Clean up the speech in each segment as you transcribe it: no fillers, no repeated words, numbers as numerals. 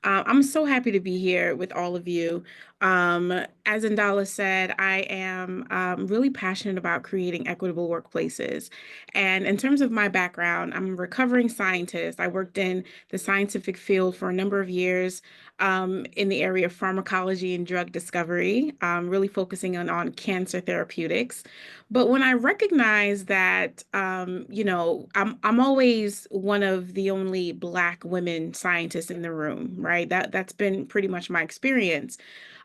I'm so happy to be here with all of you. As Indala said, I am really passionate about creating equitable workplaces. And in terms of my background, I'm a recovering scientist. I worked in the scientific field for a number of years in the area of pharmacology and drug discovery, really focusing on cancer therapeutics. But when I recognize that, I'm always one of the only Black women scientists in the room, right? That's been pretty much my experience.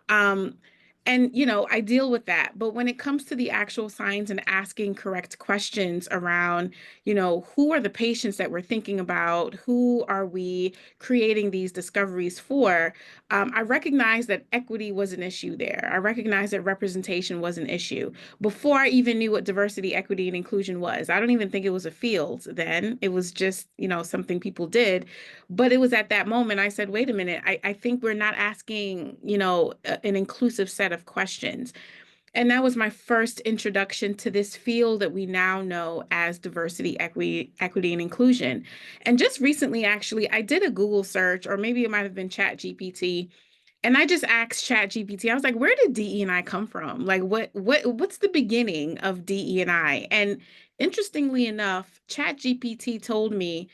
Um, and I deal with that. But when it comes to the actual science and asking correct questions around, who are the patients that we're thinking about? Who are we creating these discoveries for? I recognize that equity was an issue there. I recognize that representation was an issue before I even knew what diversity, equity, and inclusion was. I don't even think it was a field then. It was just, something people did. But it was at that moment I said, wait a minute, I think we're not asking, an inclusive set of questions. And that was my first introduction to this field that we now know as diversity, equity, and inclusion. And just recently, actually, I did a Google search, or maybe it might have been Chat GPT, and I just asked Chat GPT, I was like, where did DE&I come from? Like what's the beginning of DE&I? And interestingly enough, Chat GPT told me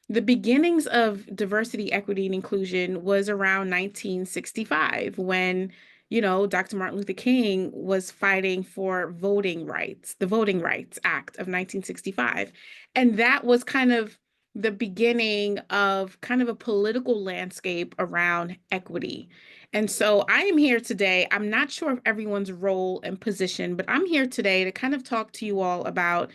the beginnings of diversity, equity, and inclusion was around 1965 when, Dr. Martin Luther King was fighting for voting rights, the Voting Rights Act of 1965. And that was kind of the beginning of kind of a political landscape around equity. And so I am here today. I'm not sure of everyone's role and position, but I'm here today to kind of talk to you all about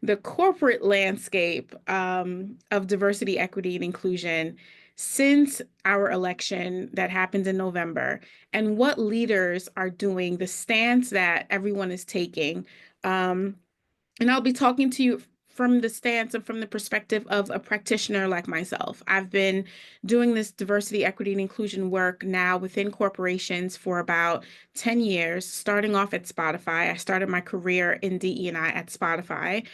the corporate landscape of diversity, equity, and inclusion since our election that happened in November, and what leaders are doing, the stance that everyone is taking. And I'll be talking to you from the stance and from the perspective of a practitioner like myself. I've been doing this diversity, equity, and inclusion work now within corporations for about 10 years, starting off at Spotify. I started my career in DE&I at Spotify.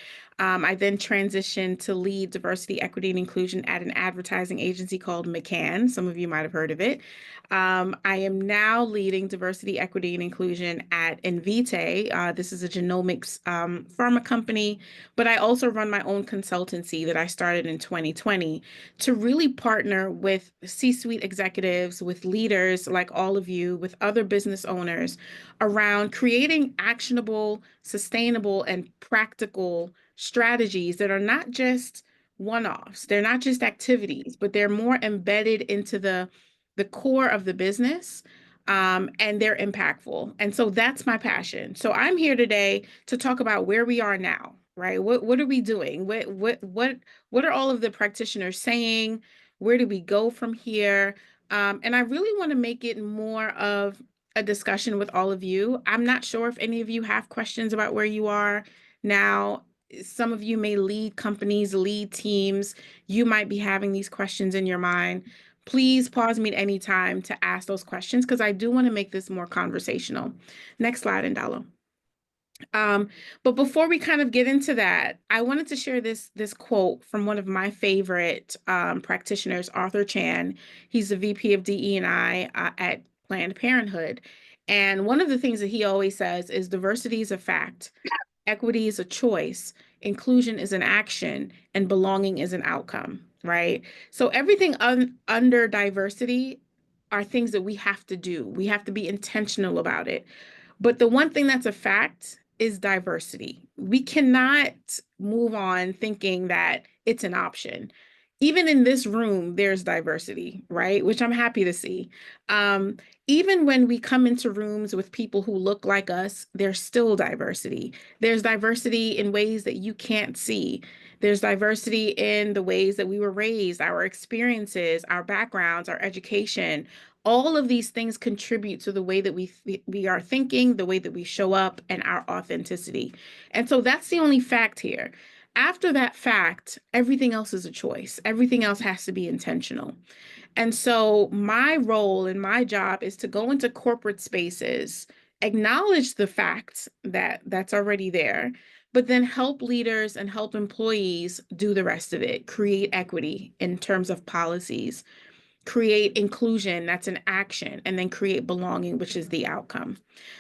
I then transitioned to lead diversity, equity, and inclusion at an advertising agency called McCann. Some of you might have heard of it. I am now leading diversity, equity, and inclusion at Invitae. This is a genomics pharma company, but I also run my own consultancy that I started in 2020 to really partner with C-suite executives, with leaders like all of you, with other business owners around creating actionable, sustainable, and practical strategies that are not just one-offs. They're not just activities, but they're more embedded into the core of the business, and they're impactful. And so that's my passion. So I'm here today to talk about where we are now, right? What are we doing? What are all of the practitioners saying? Where do we go from here? And I really want to make it more of a discussion with all of you. I'm not sure if any of you have questions about where you are now. Some of you may lead companies, lead teams. You might be having these questions in your mind. Please pause me at any time to ask those questions because I do want to make this more conversational. Next slide, Indalo. But before we kind of get into that, I wanted to share this quote from one of my favorite practitioners, Arthur Chan. He's the VP of DE&I at Planned Parenthood. And one of the things that he always says is diversity is a fact, equity is a choice, inclusion is an action, and belonging is an outcome, right? So everything under diversity are things that we have to do. We have to be intentional about it. But the one thing that's a fact is diversity. We cannot move on thinking that it's an option. Even in this room, there's diversity, right? Which I'm happy to see. Even when we come into rooms with people who look like us, there's still diversity. There's diversity in ways that you can't see. There's diversity in the ways that we were raised, our experiences, our backgrounds, our education. All of these things contribute to the way that we are thinking, the way that we show up, and our authenticity. And so that's the only fact here. After that fact, everything else is a choice. Everything else has to be intentional. And so my role and my job is to go into corporate spaces, acknowledge the facts that that's already there, but then help leaders and help employees do the rest of it, create equity in terms of policies. create inclusion, that's an action, and then create belonging, which is the outcome.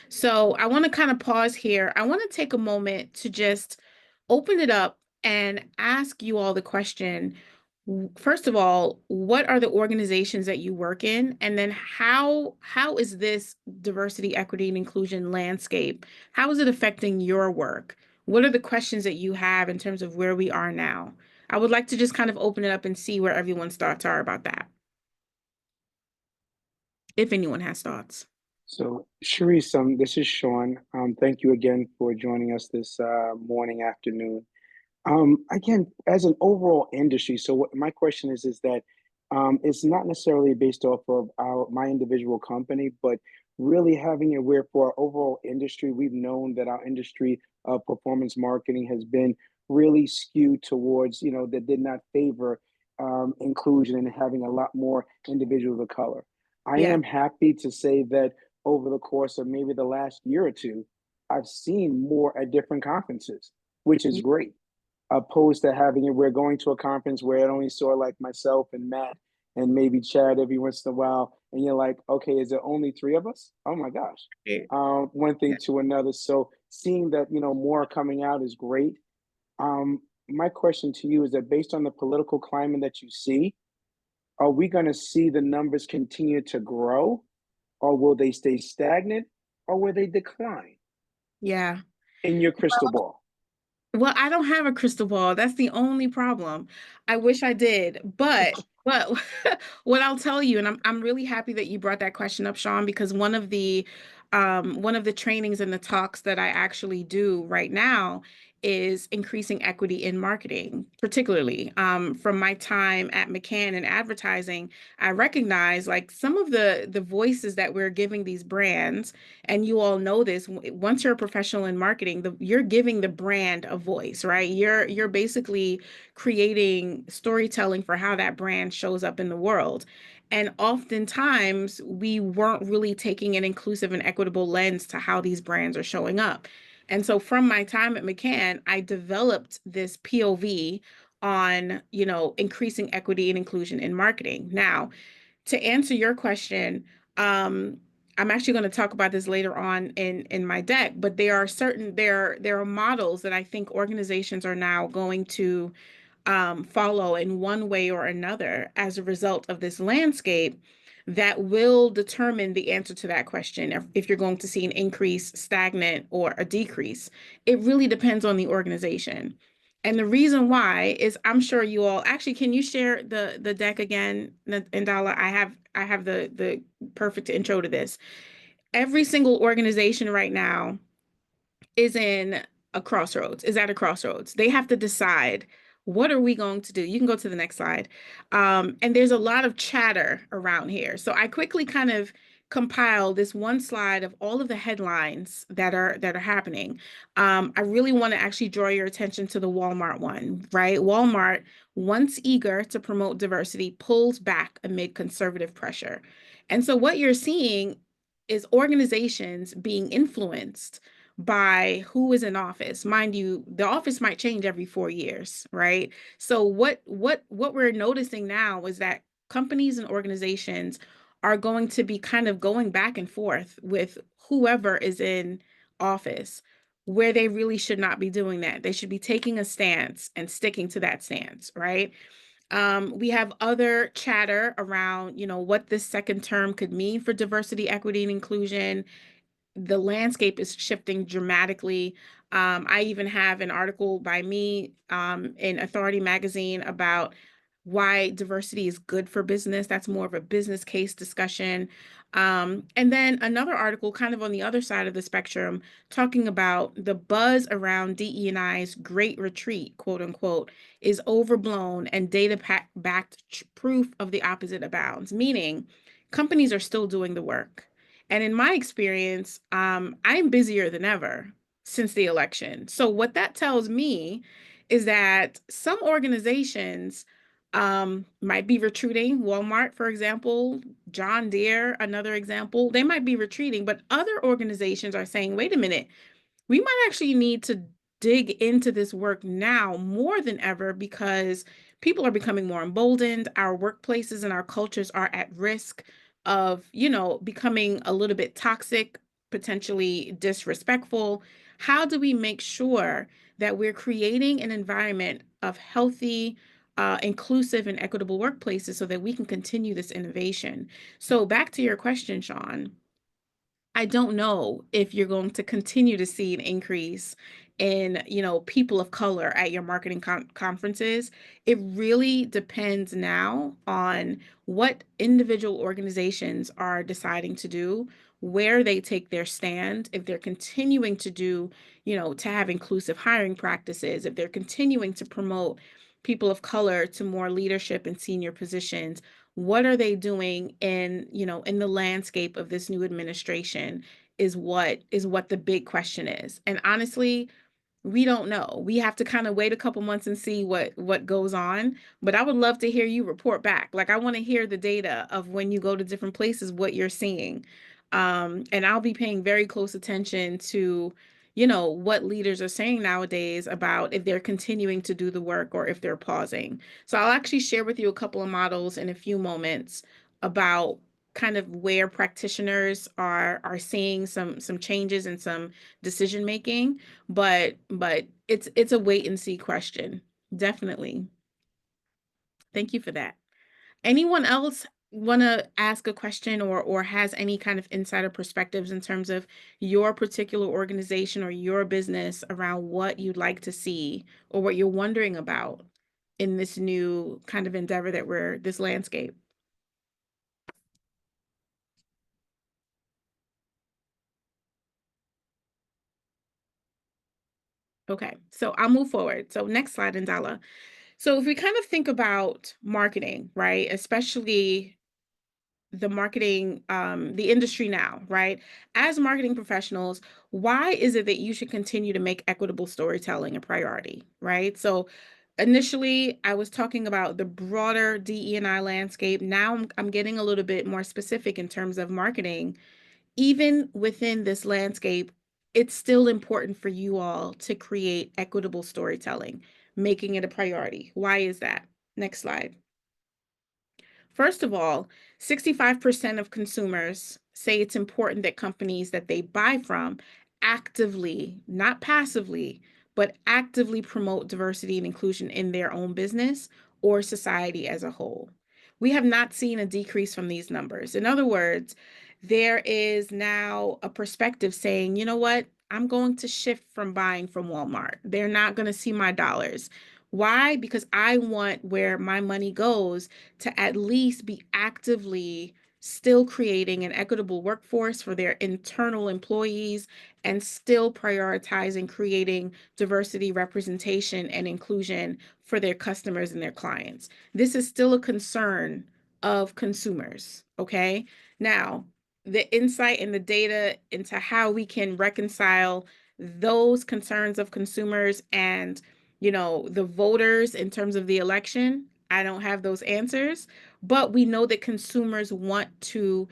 So I want to kind of pause here. I want to take a moment to just open it up and ask you all the question. First of all, what are the organizations that you work in? And then how is this diversity, equity, and inclusion landscape? How is it affecting your work? What are the questions that you have in terms of where we are now? I would like to just kind of open it up and see where everyone's thoughts are about that, if anyone has thoughts. So, Cherise, this is Sean. Thank you again for joining us this morning, afternoon. Again, as an overall industry, so what my question is that it's not necessarily based off of my individual company, but really having it where for our overall industry, we've known that our industry of performance marketing has been really skewed towards, that did not favor inclusion and having a lot more individuals of color. I Yeah. am happy to say that over the course of maybe the last year or two, I've seen more at different conferences, which is Yeah. great opposed to having it. We're going to a conference where I only saw like myself and Matt and maybe Chad every once in a while, and you're like, okay, is there only three of us? Oh my gosh. Yeah. One thing to another. So seeing that more coming out is great. My question to you is that based on the political climate that you see, are we going to see the numbers continue to grow, or will they stay stagnant, or will they decline Yeah. in your crystal ball? Well, I don't have a crystal ball. That's the only problem. I wish I did. But what I'll tell you, and I'm really happy that you brought that question up, Sean, because one of the trainings and the talks that I actually do right now is increasing equity in marketing, particularly from my time at McCann in advertising. I recognize like some of the voices that we're giving these brands, and you all know this, once you're a professional in marketing, you're giving the brand a voice, right? You're basically creating storytelling for how that brand shows up in the world. And oftentimes we weren't really taking an inclusive and equitable lens to how these brands are showing up. And so from my time at McCann, I developed this POV on, increasing equity and inclusion in marketing. Now, to answer your question, um, I'm actually going to talk about this later on in my deck, but there are models that I think organizations are now going to follow in one way or another as a result of this landscape that will determine the answer to that question if you're going to see an increase, stagnant, or a decrease. It really depends on the organization. And the reason why is I'm sure you all actually, can you share the deck again, Ndala? I have the perfect intro to this. Every single organization right now is in a crossroads, is at a crossroads. They have to decide, what are we going to do? You can go to the next slide. And there's a lot of chatter around here. So I quickly kind of compile this one slide of all of the headlines that are happening. I really want to actually draw your attention to the Walmart one, right? Walmart, once eager to promote diversity, pulls back amid conservative pressure. And so what you're seeing is organizations being influenced by who is in office. Mind you, the office might change every 4 years, right? So what we're noticing now is that companies and organizations are going to be kind of going back and forth with whoever is in office, where they really should not be doing that. They should be taking a stance and sticking to that stance, right? We have other chatter around, what this second term could mean for diversity, equity, and inclusion. The landscape is shifting dramatically. I even have an article by me in Authority Magazine about why diversity is good for business. That's more of a business case discussion. And then another article kind of on the other side of the spectrum talking about the buzz around DE&I's great retreat, quote unquote, is overblown and data-backed proof of the opposite abounds, meaning companies are still doing the work. And in my experience, I'm busier than ever since the election. So what that tells me is that some organizations might be retreating. Walmart, for example, John Deere, another example, they might be retreating, but other organizations are saying, wait a minute, we might actually need to dig into this work now more than ever because people are becoming more emboldened. Our workplaces and our cultures are at risk of, becoming a little bit toxic, potentially disrespectful. How do we make sure that we're creating an environment of healthy, inclusive, and equitable workplaces so that we can continue this innovation? So, back to your question, Sean. I don't know if you're going to continue to see an increase in, people of color at your marketing conferences. It really depends now on what individual organizations are deciding to do, where they take their stand, if they're continuing to do, to have inclusive hiring practices, if they're continuing to promote people of color to more leadership and senior positions. What are they doing in the landscape of this new administration is what the big question is. And honestly, we don't know. We have to kind of wait a couple months and see what goes on. But I would love to hear you report back. Like, I want to hear the data of when you go to different places, what you're seeing. And I'll be paying very close attention to, what leaders are saying nowadays about if they're continuing to do the work or if they're pausing. So I'll actually share with you a couple of models in a few moments about kind of where practitioners are seeing some changes and some decision making, but it's a wait and see question. Definitely. Thank you for that. Anyone else want to ask a question or has any kind of insider perspectives in terms of your particular organization or your business around what you'd like to see or what you're wondering about in this new kind of endeavor that we're this landscape? Okay, so I'll move forward. So next slide, Indala. So if we kind of think about marketing, right, especially the industry now, right? As marketing professionals, why is it that you should continue to make equitable storytelling a priority, right? So initially, I was talking about the broader DE&I landscape. Now I'm getting a little bit more specific in terms of marketing. Even within this landscape, it's still important for you all to create equitable storytelling, making it a priority. Why is that? Next slide. First of all, 65% of consumers say it's important that companies that they buy from actively, not passively, but actively promote diversity and inclusion in their own business or society as a whole. We have not seen a decrease from these numbers. In other words, there is now a perspective saying, you know what? I'm going to shift from buying from Walmart. They're not going to see my dollars. Why? Because I want where my money goes to at least be actively still creating an equitable workforce for their internal employees and still prioritizing creating diversity, representation, and inclusion for their customers and their clients. This is still a concern of consumers, okay? Now, the insight and the data into how we can reconcile those concerns of consumers and the voters in terms of the election, I don't have those answers, but we know that consumers want to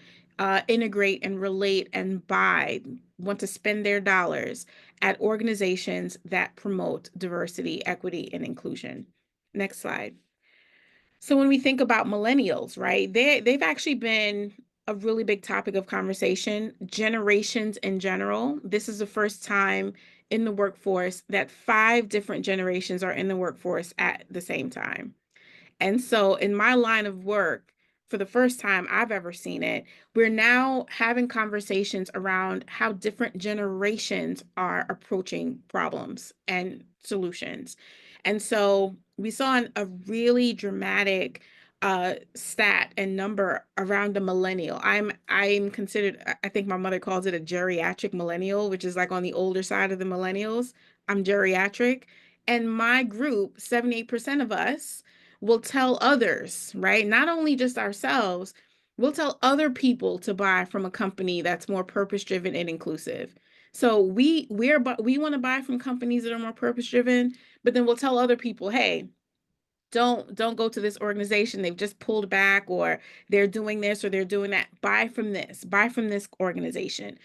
integrate and relate and buy, want to spend their dollars at organizations that promote diversity, equity, and inclusion. Next slide. So when we think about millennials, right, they've actually been a really big topic of conversation. Generations in general. This is the first time in the workforce that 5 different generations are in the workforce at the same time. And so in my line of work, for the first time I've ever seen it, we're now having conversations around how different generations are approaching problems and solutions. And so we saw a really dramatic stat and number around the millennial. I'm considered, I think my mother calls it a geriatric millennial, which is like on the older side of the millennials. I'm geriatric. And my group, 78% of us, will tell others, right? Not only just ourselves, we'll tell other people to buy from a company that's more purpose driven and inclusive. So we want to buy from companies that are more purpose driven, but then we'll tell other people, hey, don't go to this organization. They've just pulled back or they're doing this or they're doing that. Buy from this organization.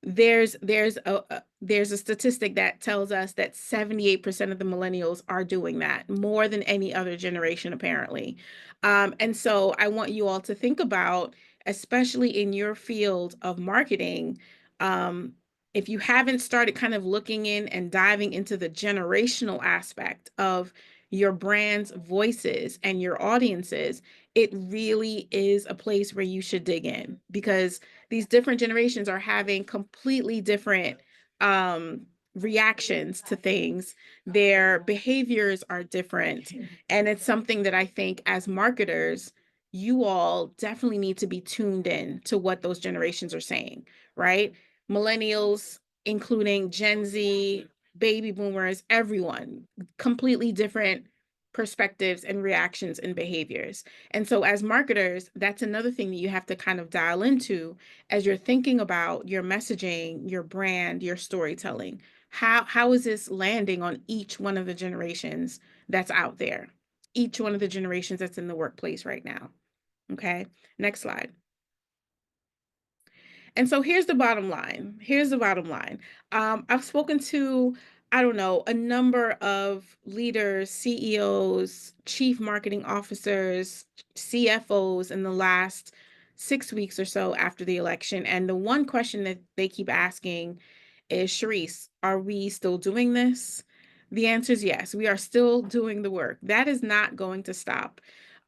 there's a statistic that tells us that 78% of the millennials are doing that, more than any other generation, apparently. And so I want you all to think about, especially in your field of marketing, um, if you haven't started kind of looking in and diving into the generational aspect of your brand's voices and your audiences, it really is a place where you should dig in, because these different generations are having completely different um, reactions to things. Their behaviors are different. And it's something that I think as marketers, you all definitely need to be tuned in to what those generations are saying, right? Millennials, including Gen Z, baby boomers, everyone, completely different perspectives and reactions and behaviors. And so, as marketers, that's another thing that you have to kind of dial into as you're thinking about your messaging, your brand, your storytelling. How is this landing on each one of the generations that's out there? Each one of the generations that's in the workplace right now. Okay. Next slide. And so here's the bottom line. Here's the bottom line. I've spoken to, I don't know, a number of leaders, CEOs, chief marketing officers, CFOs in the last 6 weeks or so after the election. And the one question that they keep asking is, Cherise, are we still doing this? The answer is yes, we are still doing the work. That is not going to stop.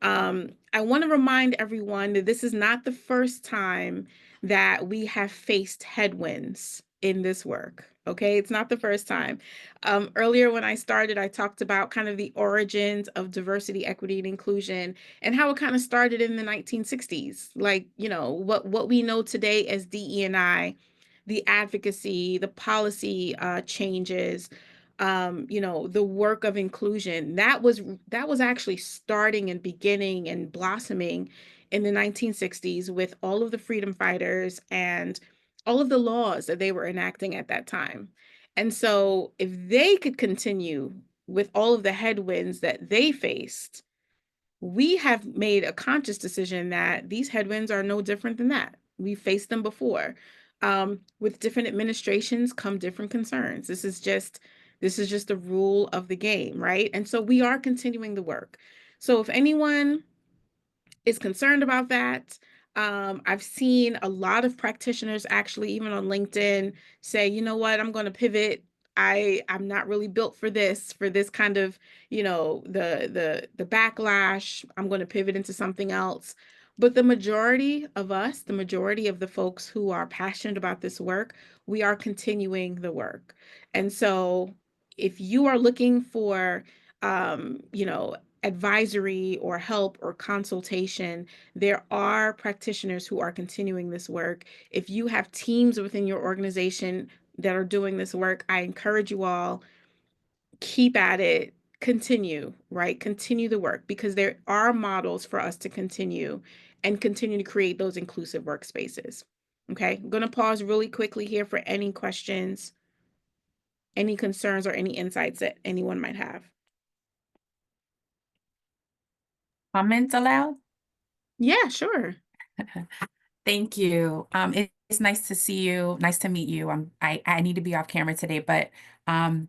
I want to remind everyone that this is not the first time that we have faced headwinds in this work. Okay, it's not the first time. Earlier, when I started, I talked about kind of the origins of diversity, equity, and inclusion, and how it kind of started in the 1960s. Like, what we know today as DE&I, the advocacy, the policy changes, the work of inclusion. That was actually starting and beginning and blossoming in the 1960s with all of the freedom fighters and all of the laws that they were enacting at that time. And so, if they could continue with all of the headwinds that they faced, we have made a conscious decision that these headwinds are no different than that. We've faced them before. With different administrations come different concerns. This is just the rule of the game, right? And so we are continuing the work. So if anyone is concerned about that. I've seen a lot of practitioners actually, even on LinkedIn, say, you know what, I'm going to pivot. I'm not really built for this kind of, the backlash. I'm going to pivot into something else. But the majority of us, the majority of the folks who are passionate about this work, we are continuing the work. And so if you are looking for, advisory or help or consultation, there are practitioners who are continuing this work. If you have teams within your organization that are doing this work, I encourage you all, keep at it, continue, right? Continue the work, because there are models for us to continue and continue to create those inclusive workspaces. Okay, I'm going to pause really quickly here for any questions, any concerns, or any insights that anyone might have. Comments allowed? Yeah, sure. Thank you. It's nice to see you. Nice to meet you. I need to be off camera today, but um,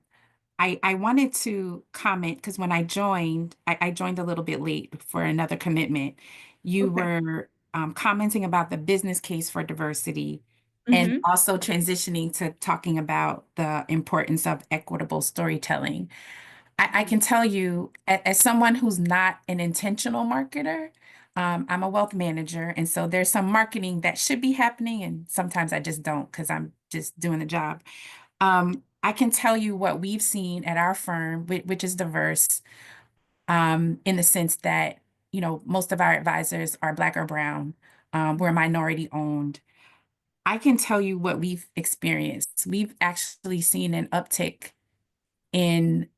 I wanted to comment because when I joined a little bit late for another commitment. You Okay. were commenting about the business case for diversity and Mm-hmm. also transitioning to talking about the importance of equitable storytelling. I can tell you, as someone who's not an intentional marketer, I'm a wealth manager. And so there's some marketing that should be happening. And sometimes I just don't because I'm just doing the job. I can tell you what we've seen at our firm, which is diverse, in the sense that, most of our advisors are Black or Brown. We're minority owned. I can tell you what we've experienced. We've actually seen an uptick in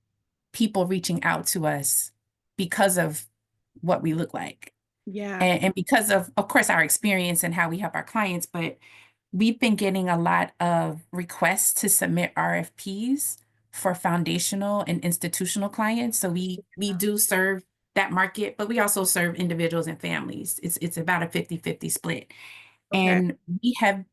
people reaching out to us because of what we look like. Yeah. And because of course, our experience and how we help our clients, but we've been getting a lot of requests to submit RFPs for foundational and institutional clients. So we do serve that market, but we also serve individuals and families. It's about a 50-50 split. Okay. And we have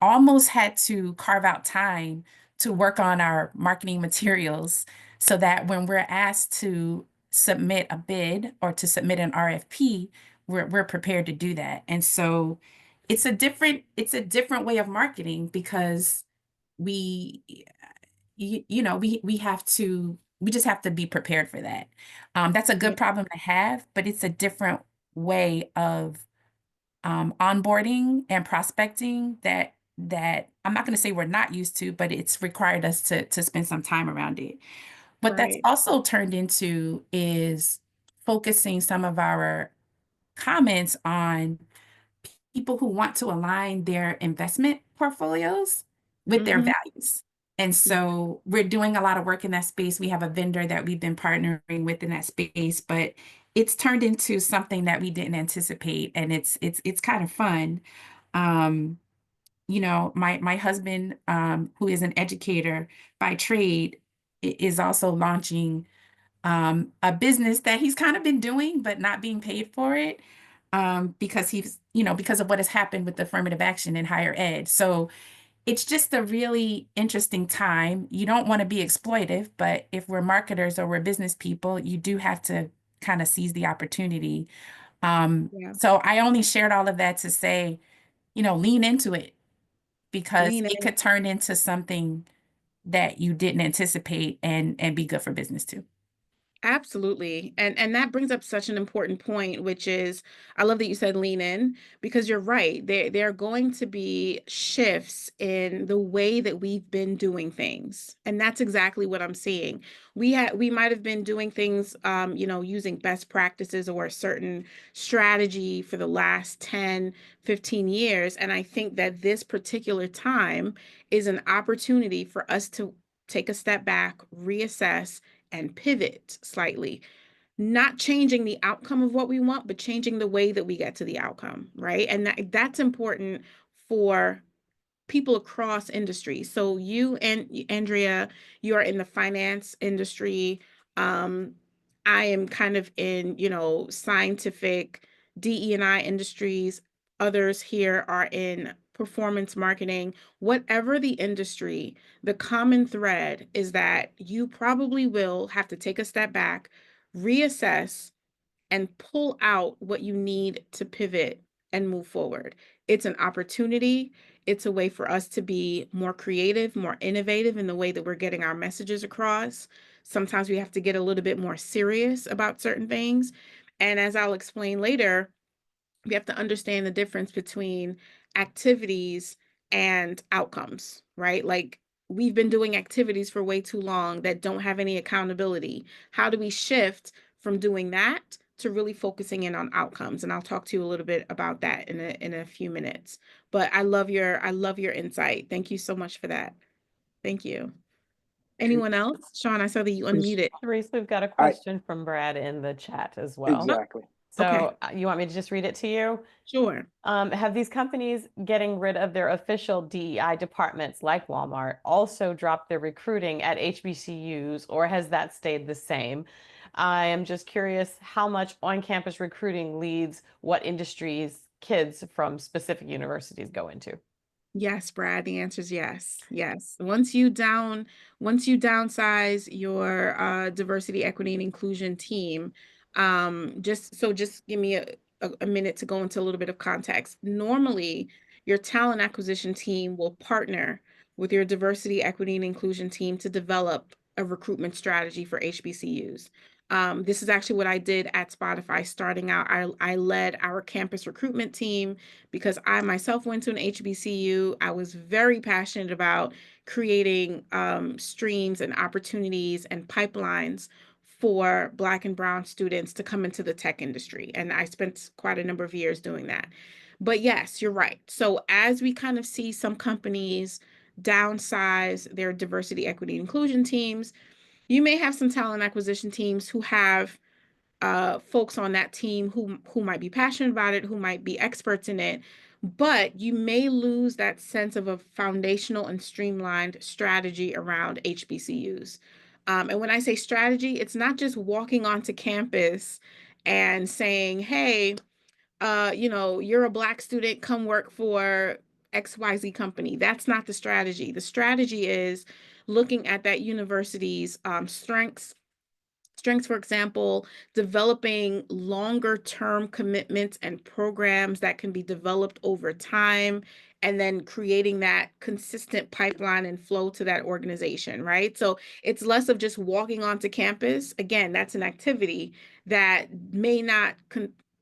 almost had to carve out time to work on our marketing materials so that when we're asked to submit a bid or to submit an RFP, we're prepared to do that. And so it's a different way of marketing because we we just have to be prepared for that. That's a Yeah. good problem to have, but it's a different way of onboarding and prospecting that I'm not going to say we're not used to, but it's required us to spend some time around it. What that's Right. also turned into is focusing some of our comments on people who want to align their investment portfolios with their Hmm. values. And so we're doing a lot of work in that space. We have a vendor that we've been partnering with in that space, but it's turned into something that we didn't anticipate, and it's kind of fun. Um, my husband, who is an educator by trade, is also launching a business that he's kind of been doing, but not being paid for it, because because of what has happened with affirmative action in higher ed. So it's just a really interesting time. You don't want to be exploitive, but if we're marketers or we're business people, you do have to kind of seize the opportunity. Yeah. So I only shared all of that to say, lean into it because Lean it in. could turn into something that you didn't anticipate and be good for business too. Absolutely. And that brings up such an important point, which is I love that you said lean in because you're right. There are going to be shifts in the way that we've been doing things. And that's exactly what I'm seeing. We might have been doing things using best practices or a certain strategy for the last 10, 15 years. And I think that this particular time is an opportunity for us to take a step back, reassess and pivot slightly, not changing the outcome of what we want, but changing the way that we get to the outcome, right? And that's important for people across industries. So you and Andrea, you are in the finance industry. Um, I am kind of in, scientific DE&I industries. Others here are in performance marketing. Whatever the industry, the common thread is that you probably will have to take a step back, reassess, and pull out what you need to pivot and move forward. It's an opportunity. It's a way for us to be more creative, more innovative in the way that we're getting our messages across. Sometimes we have to get a little bit more serious about certain things. And as I'll explain later, we have to understand the difference between activities and outcomes, right? Like we've been doing activities for way too long that don't have any accountability. How do we shift from doing that to really focusing in on outcomes? And I'll talk to you a little bit about that in a few minutes. But I love your insight. Thank you so much for that. Thank you. Okay. Anyone else? Sean, I saw that you Please. unmuted. Therese, we've got a I question from Brad in the chat as well. exactly. Okay, So you want me to just read it to you? sure. Have these companies getting rid of their official DEI departments like Walmart also dropped their recruiting at HBCUs, or has that stayed the same? I am just curious how much on-campus recruiting leads what industries kids from specific universities go into. Yes, Brad, the answer is yes. Yes. Once you downsize your diversity, equity, and inclusion team, just give me a minute to go into a little bit of context. Normally, your talent acquisition team will partner with your diversity, equity, and inclusion team to develop a recruitment strategy for HBCUs. This is actually what I did at Spotify starting out. I led our campus recruitment team because I myself went to an HBCU. I was very passionate about creating streams and opportunities and pipelines for Black and Brown students to come into the tech industry. And I spent quite a number of years doing that. But yes, you're right. So as we kind of see some companies downsize their diversity, equity, inclusion teams, you may have some talent acquisition teams who have folks on that team who might be passionate about it, who might be experts in it, but you may lose that sense of a foundational and streamlined strategy around HBCUs. And when I say strategy, it's not just walking onto campus and saying, "Hey, you're a Black student, come work for XYZ company. That's not the strategy. The strategy is looking at that university's strengths, for example, developing longer term commitments and programs that can be developed over time, and then creating that consistent pipeline and flow to that organization, right? So it's less of just walking onto campus. Again, that's an activity that may not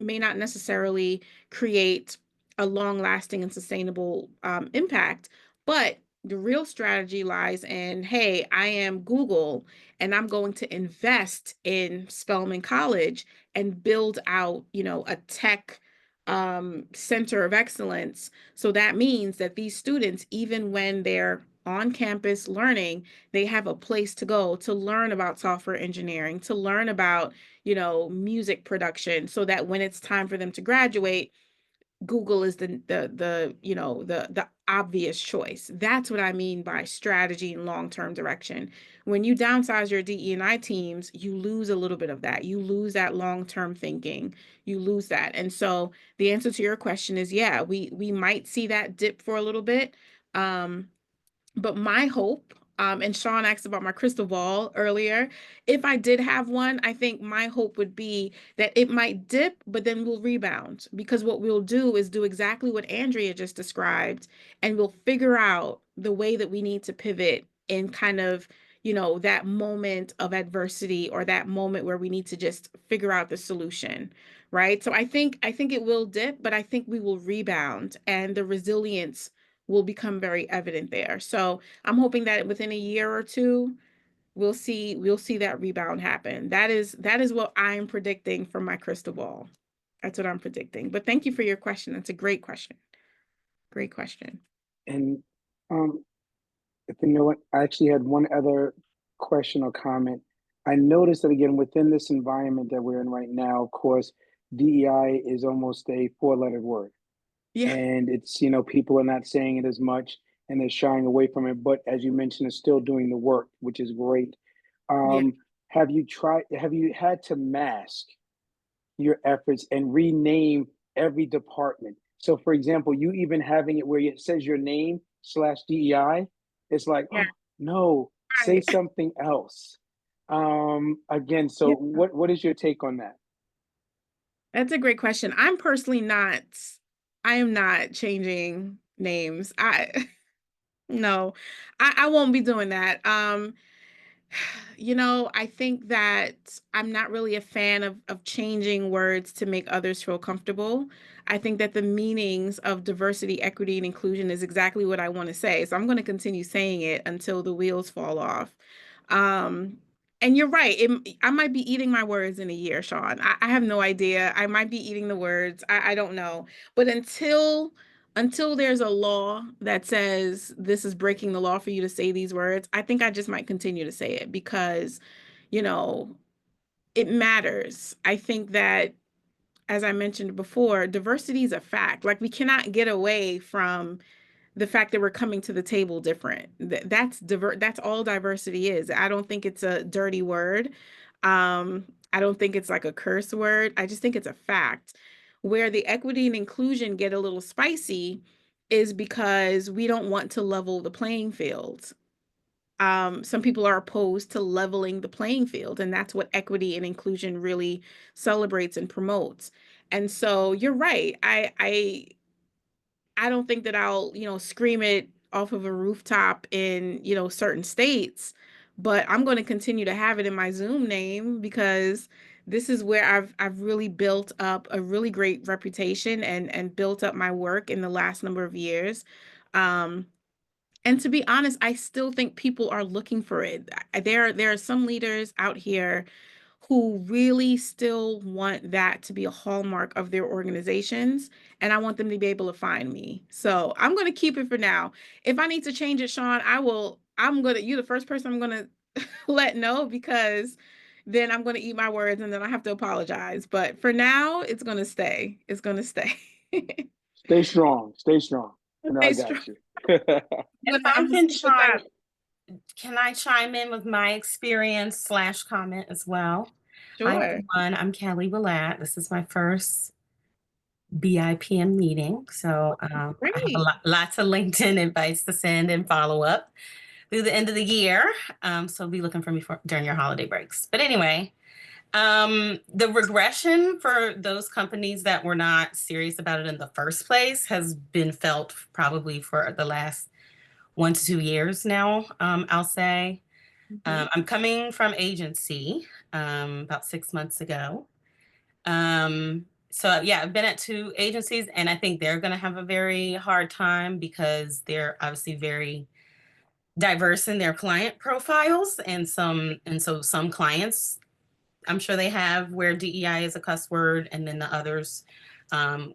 necessarily create a long lasting and sustainable impact, but the real strategy lies in, hey, I am Google and I'm going to invest in Spelman College and build out, a tech center of excellence. So that means that these students, even when they're on campus learning, they have a place to go to learn about software engineering, to learn about, music production, so that when it's time for them to graduate, Google is the obvious choice. That's what I mean by strategy and long-term direction. When you downsize your DE&I teams, you lose a little bit of that. You lose that long-term thinking. You lose that. And so the answer to your question is, yeah, we might see that dip for a little bit. But my hope, and Sean asked about my crystal ball earlier. If I did have one, I think my hope would be that it might dip, but then we'll rebound, because what we'll do is do exactly what Andrea just described, and we'll figure out the way that we need to pivot in kind of, that moment of adversity, or that moment where we need to just figure out the solution, right? So I think it will dip, but I think we will rebound, and the resilience will become very evident there. So I'm hoping that within a year or two, we'll see that rebound happen. That is what I'm predicting from my crystal ball. That's what I'm predicting. But thank you for your question. That's a great question. Great question. And if you know what, I actually had one other question or comment. I noticed that again within this environment that we're in right now, of course, DEI is almost a four-lettered word. Yeah. And it's, people are not saying it as much and they're shying away from it, but as you mentioned, it's still doing the work, which is great. Yeah. Have you had to mask your efforts and rename every department? So for example, you even having it where it says your name / DEI, it's like, Yeah. oh no, say Right. something else. Again, so Yeah. what is your take on that? That's a great question. I am not changing names. No, I won't be doing that. I think that I'm not really a fan of changing words to make others feel comfortable. I think that the meanings of diversity, equity, and inclusion is exactly what I want to say. So I'm going to continue saying it until the wheels fall off. Um, and you're right. I might be eating my words in a year, Sean. I have no idea. I might be eating the words. I don't know. But until there's a law that says this is breaking the law for you to say these words, I think I just might continue to say it because, you know, it matters. I think that, as I mentioned before, diversity is a fact. Like, we cannot get away from the fact that we're coming to the table different. That's all diversity is. I don't think it's a dirty word. I don't think it's like a curse word. I just think it's a fact. Where the equity and inclusion get a little spicy is because we don't want to level the playing field. Some people are opposed to leveling the playing field, and that's what equity and inclusion really celebrates and promotes. And so you're right. I don't think that I'll, scream it off of a rooftop in, certain states, but I'm going to continue to have it in my Zoom name because this is where I've really built up a really great reputation and built up my work in the last number of years. Um, and to be honest, I still think people are looking for it. There are some leaders out here who really still want that to be a hallmark of their organizations, and I want them to be able to find me. So I'm going to keep it for now. If I need to change it, Sean, I will. You're the first person I'm going to let know, because then I'm going to eat my words and then I have to apologize. But for now, it's going to stay. It's going to stay. Stay strong. Stay strong. I Stay strong. got you. If I'm I gonna can stick with that. can I chime in with my experience / comment as well? Hi, Sure. everyone. I'm Kelly Willett. This is my first BiPM meeting. So I have Great. lots of LinkedIn invites to send and follow up through the end of the year. So be looking for me during your holiday breaks. But anyway, the regression for those companies that were not serious about it in the first place has been felt probably for the last 1 to 2 years now, I'll say. I'm coming from agency about 6 months ago. So yeah, I've been at 2 agencies, and I think they're going to have a very hard time because they're obviously very diverse in their client profiles, and so some clients, I'm sure they have where DEI is a cuss word, and then the others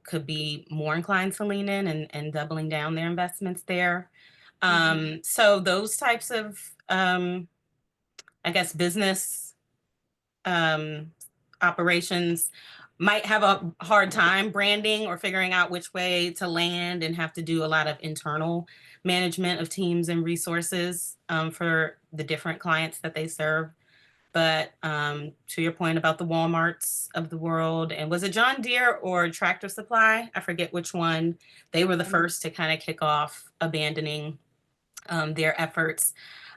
could be more inclined to lean in and doubling down their investments there. So those types of, I guess, business operations might have a hard time branding or figuring out which way to land and have to do a lot of internal management of teams and resources for the different clients that they serve. But to your point about the Walmarts of the world, and was it John Deere or Tractor Supply? I forget which one. They were the first to kind of kick off abandoning their efforts.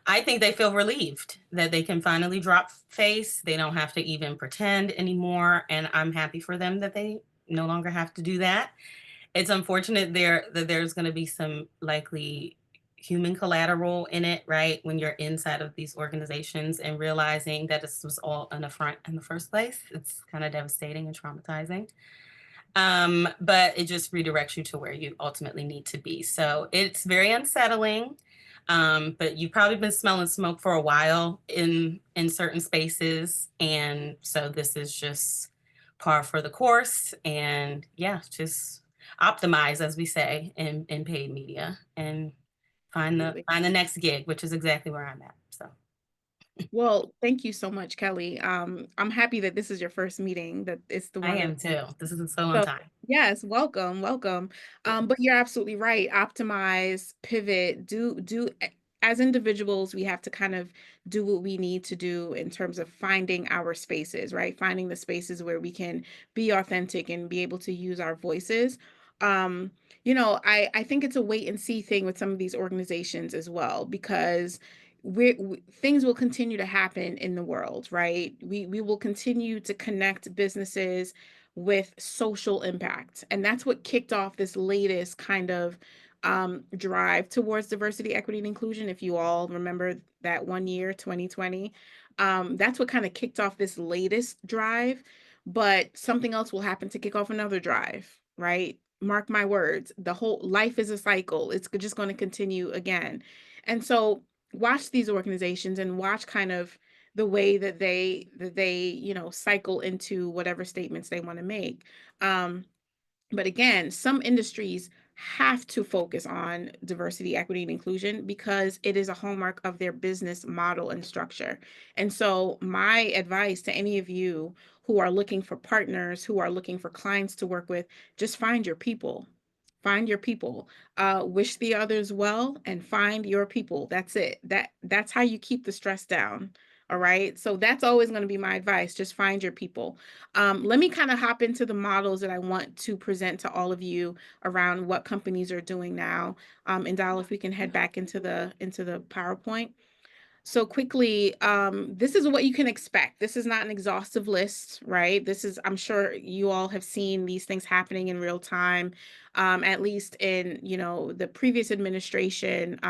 I think they feel relieved that they can finally drop face. They don't have to even pretend anymore. And I'm happy for them that they no longer have to do that. It's unfortunate that there's going to be some likely human collateral in it, right? When you're inside of these organizations and realizing that this was all an affront in the first place. It's kind of devastating and traumatizing. But it just redirects you to where you ultimately need to be. So it's very unsettling. But you've probably been smelling smoke for a while in certain spaces. And so this is just par for the course. And yeah, just optimize, as we say, in paid media, and find the next gig, which is exactly where I'm at. So Well, thank you so much, Kelly. I'm happy that this is your first meeting, that it's the one. I am too. This is so on So, time. yes, welcome, welcome. But you're absolutely right. Optimize, pivot, as individuals, we have to kind of do what we need to do in terms of finding our spaces, right? Finding the spaces where we can be authentic and be able to use our voices. Um, I think it's a wait and see thing with some of these organizations as well, because things will continue to happen in the world, right? We will continue to connect businesses with social impact. And that's what kicked off this latest kind of drive towards diversity, equity, and inclusion. If you all remember that one year, 2020, that's what kind of kicked off this latest drive. But something else will happen to kick off another drive, right? Mark my words, the whole life is a cycle. It's just going to continue again. And so watch these organizations and watch kind of the way that they cycle into whatever statements they want to make. But again, some industries have to focus on diversity, equity, and inclusion because it is a hallmark of their business model and structure. And so my advice to any of you who are looking for partners, who are looking for clients to work with, just find your people. Find your people. Wish the others well and find your people. That's it. That's how you keep the stress down. All right. So that's always going to be my advice. Just find your people. Let me kind of hop into the models that I want to present to all of you around what companies are doing now. And Dal, if we can head back into the PowerPoint. So quickly, this is what you can expect. This is not an exhaustive list, right? I'm sure you all have seen these things happening in real time, at least in, the previous administration,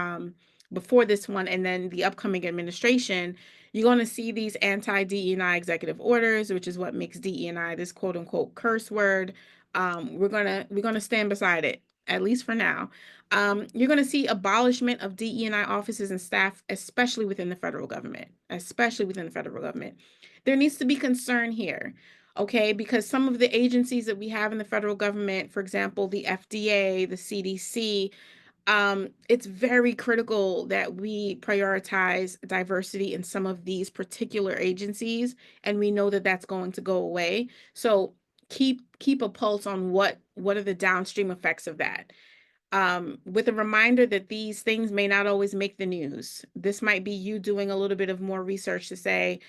before this one, and then the upcoming administration. You're going to see these anti-DE&I executive orders, which is what makes DE&I this quote unquote curse word. We're gonna stand beside it, at least for now. You're going to see abolishment of DE&I offices and staff, especially within the federal government, There needs to be concern here, okay? Because some of the agencies that we have in the federal government, for example, the FDA, the CDC, it's very critical that we prioritize diversity in some of these particular agencies, and we know that that's going to go away. So keep a pulse on what are the downstream effects of that. With a reminder that these things may not always make the news. This might be you doing a little bit of more research to say,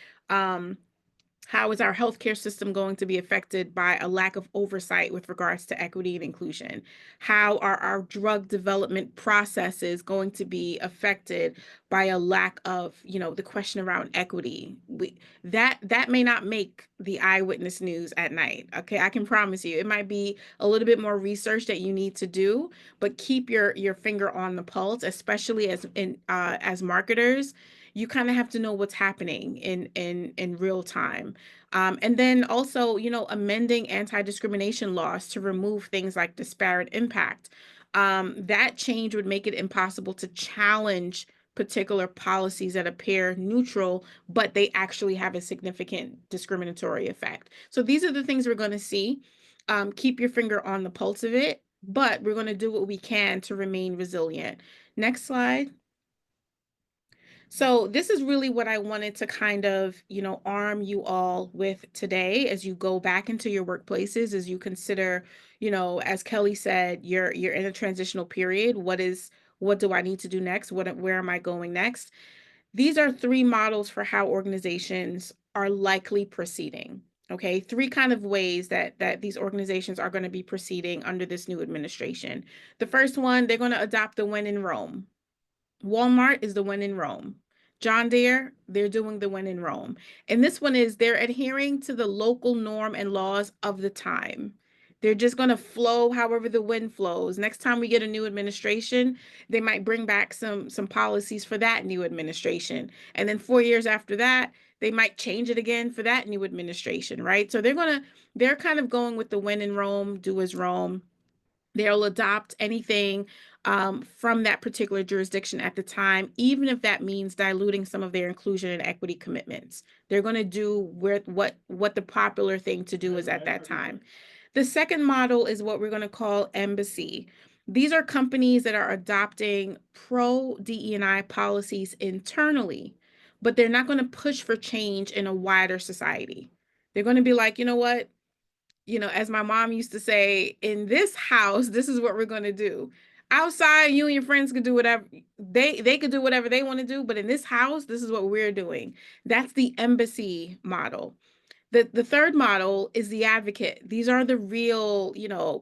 How is our healthcare system going to be affected by a lack of oversight with regards to equity and inclusion? How are our drug development processes going to be affected by a lack of, the question around equity? That may not make the eyewitness news at night. Okay, I can promise you, it might be a little bit more research that you need to do, but keep your finger on the pulse, especially as marketers. You kind of have to know what's happening in real time. And then also, amending anti-discrimination laws to remove things like disparate impact. That change would make it impossible to challenge particular policies that appear neutral, but they actually have a significant discriminatory effect. So these are the things we're going to see. Keep your finger on the pulse of it, but we're going to do what we can to remain resilient. Next slide. So this is really what I wanted to kind of, arm you all with today as you go back into your workplaces, as you consider, as Kelly said, you're in a transitional period. What do I need to do next? Where am I going next? These are 3 models for how organizations are likely proceeding. Okay, 3 kind of ways that these organizations are going to be proceeding under this new administration. The first one, they're going to adopt the when in Rome. Walmart is the when in Rome. John Deere, they're doing the when in Rome. And this one is they're adhering to the local norm and laws of the time. They're just going to flow however the wind flows. Next time we get a new administration, they might bring back some policies for that new administration. And then 4 years after that, they might change it again for that new administration, right? So they're kind of going with the when in Rome, do as Rome. They'll adopt anything from that particular jurisdiction at the time, even if that means diluting some of their inclusion and equity commitments. They're going to do what the popular thing to do is at that time. The second model is what we're going to call embassy. These are companies that are adopting pro-DE&I policies internally, but they're not going to push for change in a wider society. They're going to be like, you know what? As my mom used to say, in this house, this is what we're going to do. Outside, you and your friends could do whatever they could do whatever they want to do, but in this house, this is what we're doing. That's the embassy model. The third model is the advocate. These are the real,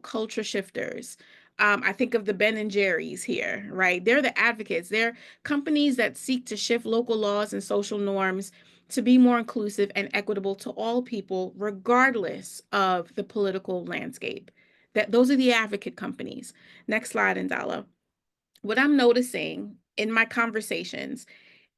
culture shifters. I think of the Ben and Jerry's here, right? They're the advocates. They're companies that seek to shift local laws and social norms to be more inclusive and equitable to all people, regardless of the political landscape. Those are the advocate companies. Next slide, Indala. What I'm noticing in my conversations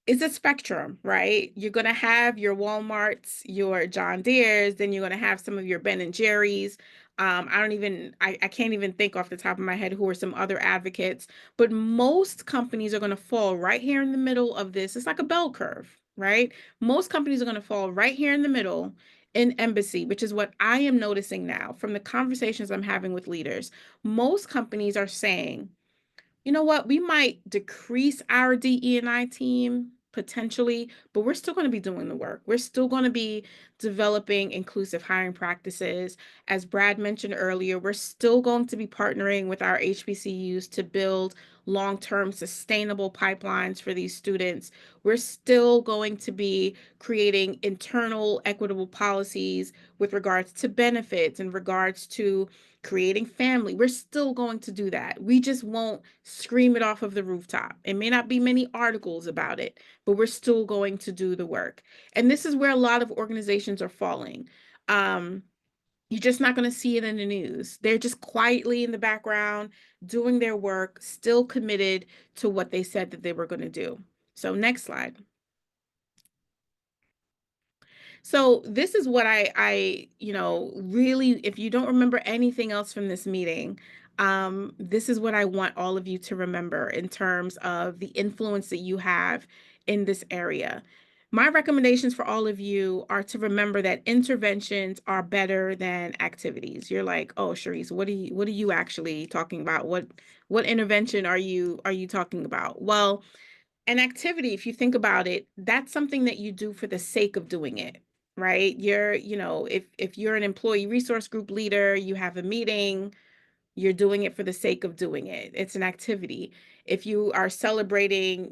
is a spectrum, right? You're going to have your Walmarts, your John Deere's, then you're going to have some of your Ben and Jerry's. I can't even think off the top of my head who are some other advocates, but most companies are going to fall right here in the middle of this. It's like a bell curve, right? Most companies are going to fall right here in the middle in embassy, which is what I am noticing now from the conversations I'm having with leaders. Most companies are saying, you know what, we might decrease our DE&I team potentially, but we're still going to be doing the work. We're still going to be developing inclusive hiring practices. As Brad mentioned earlier, we're still going to be partnering with our HBCUs to build long-term sustainable pipelines for these students. We're still going to be creating internal equitable policies with regards to benefits, in regards to creating family. We're still going to do that. We just won't scream it off of the rooftop. It may not be many articles about it, but we're still going to do the work. And this is where a lot of organizations are falling. You're just not going to see it in the news. They're just quietly in the background doing their work, still committed to what they said that they were going to do. So next slide. So this is what I really, if you don't remember anything else from this meeting, this is what I want all of you to remember in terms of the influence that you have in this area. My recommendations for all of you are to remember that interventions are better than activities. You're like, oh, Cherise, what are you actually talking about? What intervention are you talking about? Well, an activity, if you think about it, that's something that you do for the sake of doing it, right? If you're an employee resource group leader, you have a meeting, you're doing it for the sake of doing it. It's an activity. If you are celebrating,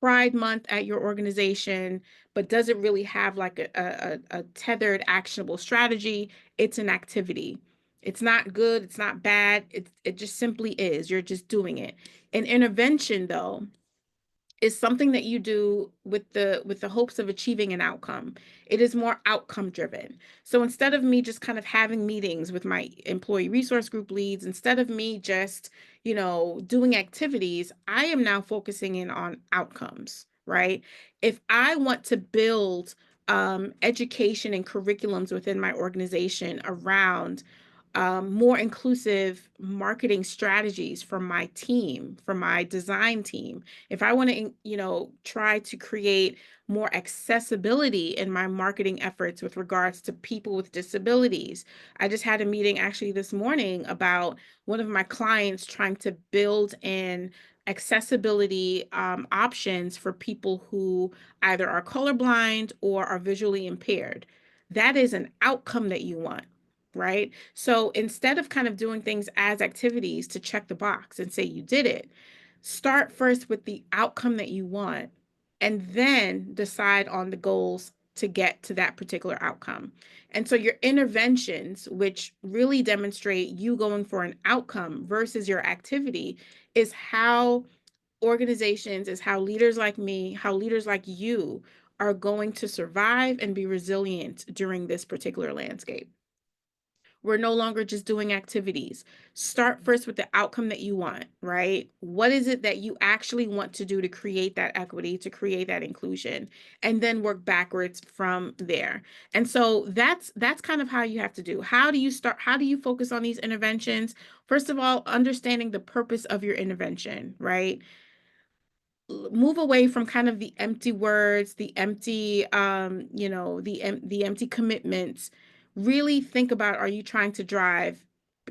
Pride Month at your organization, but doesn't really have like a tethered actionable strategy. It's an activity. It's not good. It's not bad. It just simply is. You're just doing it. An intervention, though, is something that you do with the hopes of achieving an outcome. It is more outcome driven. So instead of me just kind of having meetings with my employee resource group leads, instead of me just, doing activities, I am now focusing in on outcomes, right? If I want to build education and curriculums within my organization around more inclusive marketing strategies for my team, for my design team. If I want to, try to create more accessibility in my marketing efforts with regards to people with disabilities. I just had a meeting actually this morning about one of my clients trying to build in accessibility options for people who either are colorblind or are visually impaired. That is an outcome that you want, right? So instead of kind of doing things as activities to check the box and say you did it, start first with the outcome that you want and then decide on the goals to get to that particular outcome. And so your interventions, which really demonstrate you going for an outcome versus your activity, is how organizations, is how leaders like me, how leaders like you are going to survive and be resilient during this particular landscape. We're no longer just doing activities. Start first with the outcome that you want, right? What is it that you actually want to do to create that equity, to create that inclusion, and then work backwards from there. And so that's kind of how you have to do. How do you start? How do you focus on these interventions? First of all, understanding the purpose of your intervention, right? Move away from kind of the empty words, the empty the empty commitments. Really think about, are you trying to drive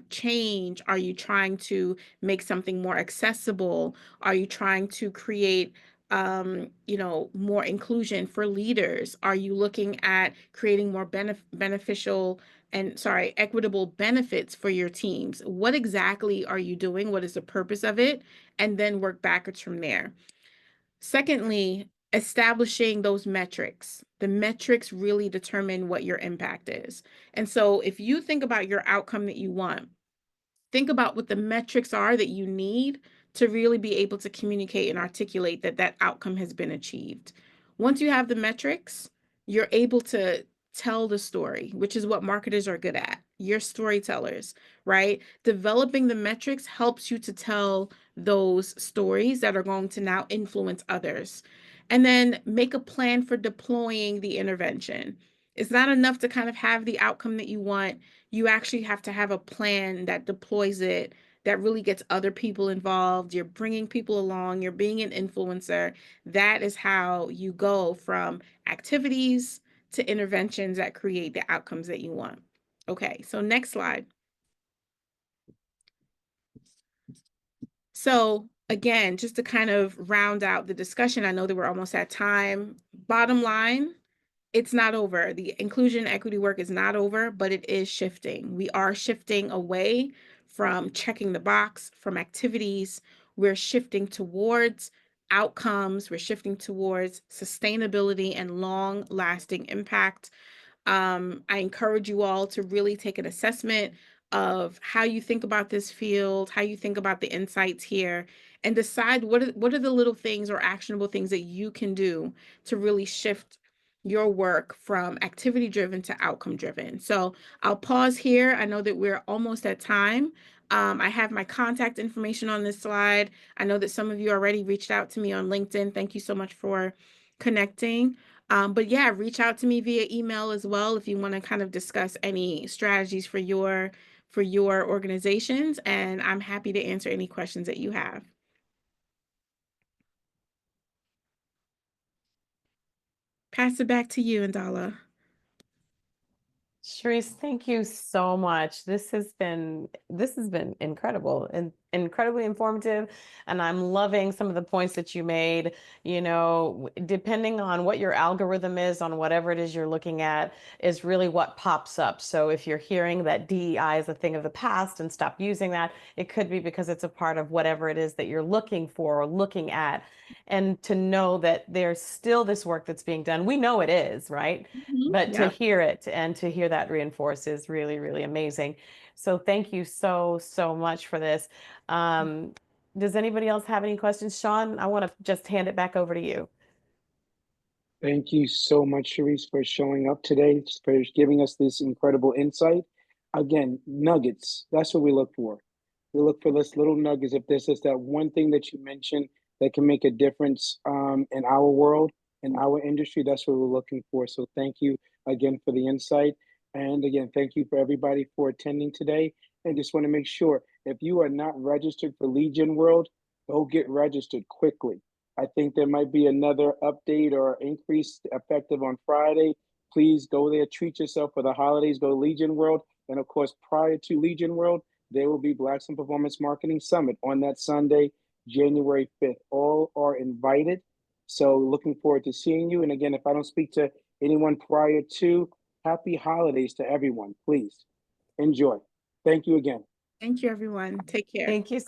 change? Are you trying to make something more accessible? Are you trying to create more inclusion for leaders? Are you looking at creating more beneficial and equitable benefits for your teams? What exactly are you doing? What is the purpose of it? And then work backwards from there. Secondly, establishing those metrics. The metrics really determine what your impact is. And so if you think about your outcome that you want, think about what the metrics are that you need to really be able to communicate and articulate that that outcome has been achieved. Once you have the metrics, you're able to tell the story, which is what marketers are good at. You're storytellers, right? Developing the metrics helps you to tell those stories that are going to now influence others. And then make a plan for deploying the intervention. It's not enough to kind of have the outcome that you want. You actually have to have a plan that deploys it, that really gets other people involved. You're bringing people along, you're being an influencer. That is how you go from activities to interventions that create the outcomes that you want. Okay, so next slide. So again, just to kind of round out the discussion, I know that we're almost at time. Bottom line, it's not over. The inclusion equity work is not over, but it is shifting. We are shifting away from checking the box, from activities. We're shifting towards outcomes. We're shifting towards sustainability and long-lasting impact. I encourage you all to really take an assessment of how you think about this field, how you think about the insights here, and decide what are the little things or actionable things that you can do to really shift your work from activity driven to outcome driven. So I'll pause here. I know that we're almost at time. I have my contact information on this slide. I know that some of you already reached out to me on LinkedIn. Thank you so much for connecting. But yeah, reach out to me via email as well if you want to kind of discuss any strategies for your organizations, and I'm happy to answer any questions that you have. Pass it back to you, Indala. Cherise, thank you so much. This has been incredible. And incredibly informative, and I'm loving some of the points that you made. You know, depending on what your algorithm is on whatever it is you're looking at is really what pops up. So if you're hearing that DEI is a thing of the past and stop using that, it could be because it's a part of whatever it is that you're looking for or looking at. And to know that there's still this work that's being done. We know it is, right? But to Yep. hear it and to hear that reinforced is really, really amazing. So thank you so, so much for this. Does anybody else have any questions? Sean, I want to just hand it back over to you. Thank you so much, Cherise, for showing up today, for giving us this incredible insight. Again, nuggets, that's what we look for. We look for this little nuggets. If there's just that one thing that you mentioned that can make a difference in our world, in our industry, that's what we're looking for. So thank you again for the insight. And again, thank you for everybody for attending today. And just want to make sure, if you are not registered for Legion World, go get registered quickly. I think there might be another update or increase effective on Friday. Please go there, treat yourself for the holidays, go to Legion World. And of course, prior to Legion World, there will be Blacks in Performance Marketing Summit on that Sunday, January 5th. All are invited. So looking forward to seeing you. And again, if I don't speak to anyone prior to, happy holidays to everyone. Please enjoy. Thank you again. Thank you, everyone. Take care. Thank you so